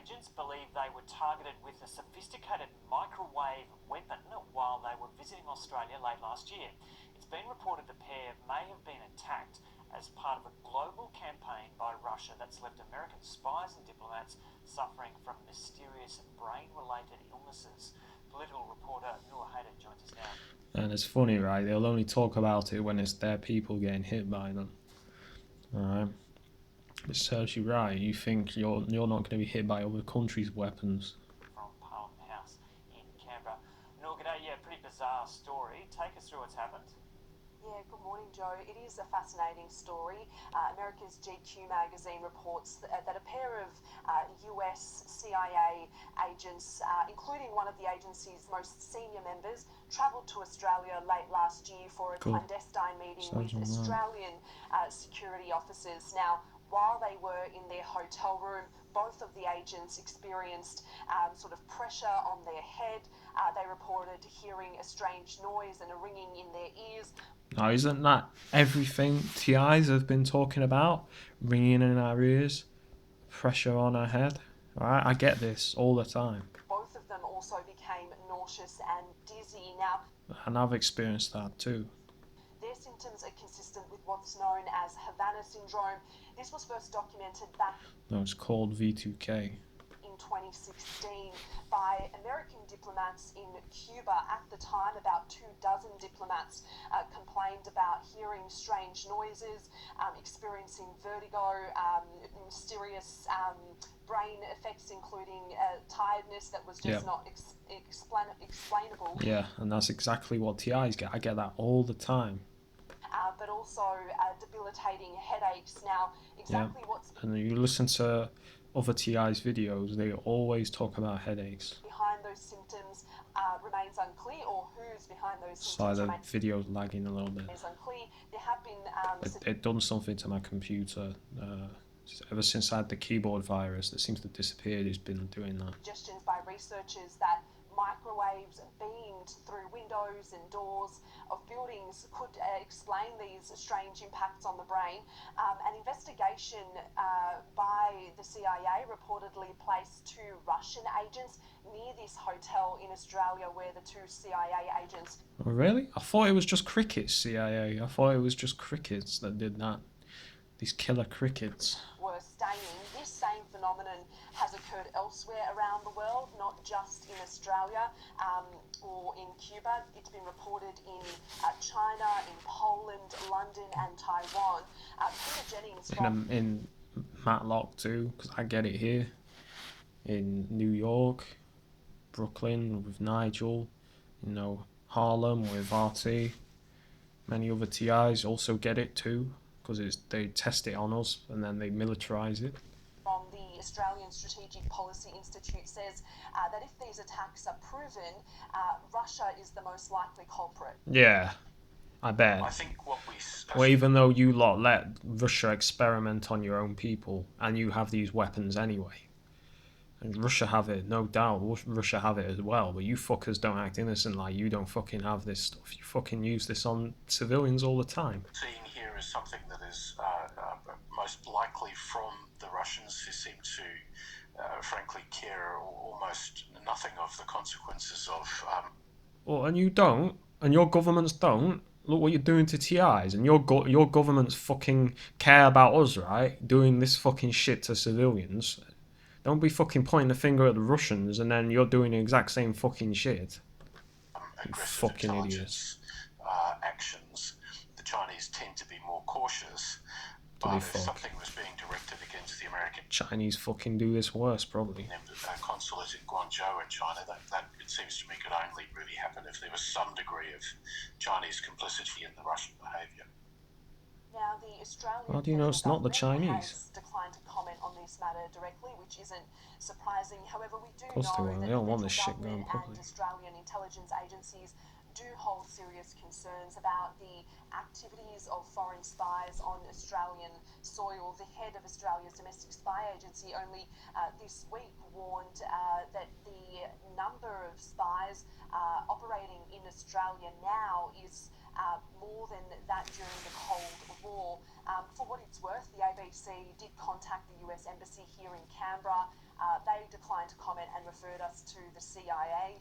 agents believe they were targeted with a sophisticated microwave weapon while they were visiting Australia late last year. It's been reported the pair may have been attacked as part of a global campaign by Russia that's left American spies and diplomats suffering from mysterious brain-related illnesses. Political reporter Noor Hayder joins us now. And it's funny, right? They'll only talk about it when it's their people getting hit by them. Alright? It serves you right. You think you're not going to be hit by other countries' weapons. From Parliament House in Canberra. Noor, g'day. Yeah, pretty bizarre story. Take us through what's happened. Yeah, good morning, Joe. It is a fascinating story. America's GQ magazine reports that a pair of US CIA agents, including one of the agency's most senior members, travelled to Australia late last year for a clandestine meeting with Australian security officers. Now, while they were in their hotel room, both of the agents experienced sort of pressure on their head. They reported hearing a strange noise and a ringing in their ears. Now, isn't that everything TIs have been talking about? Ringing in our ears, pressure on our head. Alright, I get this all the time. Both of them also became nauseous and dizzy. Now, and I've experienced that too. Their symptoms are consistent with what's known as Havana syndrome. This was first documented back No, it's called V2K. in 2016 by American diplomats in Cuba. At the time, about 24 diplomats complained about hearing strange noises, experiencing vertigo, mysterious brain effects, including tiredness that was just not explainable. Yeah, and that's exactly what TIs get. I get that all the time. But also debilitating headaches. Now, exactly what's and you listen to other TIs videos, they always talk about headaches. Behind those symptoms remains unclear, or who's behind those symptoms. So the video's lagging a little bit. Is unclear. There have been it done something to my computer. Ever since I had the keyboard virus that seems to have disappeared, it's been doing that. Suggestions by researchers that microwaves beamed through windows and doors of buildings could explain these strange impacts on the brain. An investigation by the CIA reportedly placed 2 Russian agents near this hotel in Australia where the 2 CIA agents... Oh, really? I thought it was just crickets, CIA. I thought it was just crickets that did that. These killer crickets. Were staying. This same phenomenon has occurred elsewhere around the world, not just in Australia or in Cuba. It's been reported in China, in Poland, London and Taiwan. Peter Jennings in Matlock too, because I get it here. In New York, Brooklyn with Nigel, Harlem with RT. Many other TIs also get it too, because they test it on us and then they militarise it. From the Australian Strategic Policy Institute says that if these attacks are proven, Russia is the most likely culprit. Yeah, I bet. I think what well, even though you lot let Russia experiment on your own people and you have these weapons anyway. And Russia have it, no doubt. Russia have it as well, but you fuckers don't act innocent like you don't fucking have this stuff. You fucking use this on civilians all the time. Seeing here is something that is most likely from the Russians, who seem to, frankly, care almost nothing of the consequences of... Well, and you don't, and your governments don't. Look what you're doing to TIs, and your governments fucking care about us, right? Doing this fucking shit to civilians. Don't be fucking pointing the finger at the Russians and then you're doing the exact same fucking shit. You fucking idiots. Actions. The Chinese tend to be more cautious, but if something was being directed against the American... Chinese fucking do this worse, probably. Consulate in Guangzhou in China, that it seems to me could only really happen if there was some degree of Chinese complicity in the Russian behaviour. Now, the Australian How do you know it's not the Chinese? Has declined to comment on this matter directly, which isn't surprising. However, we do know that the want this federal shit going government public. and Australian intelligence agencies do hold serious concerns about the activities of foreign spies on Australian soil. The head of Australia's domestic spy agency only this week warned that the number of spies operating in Australia now is more than that during the Cold War. For what it's worth, the ABC did contact the US Embassy here in Canberra. They declined to comment and referred us to the CIA.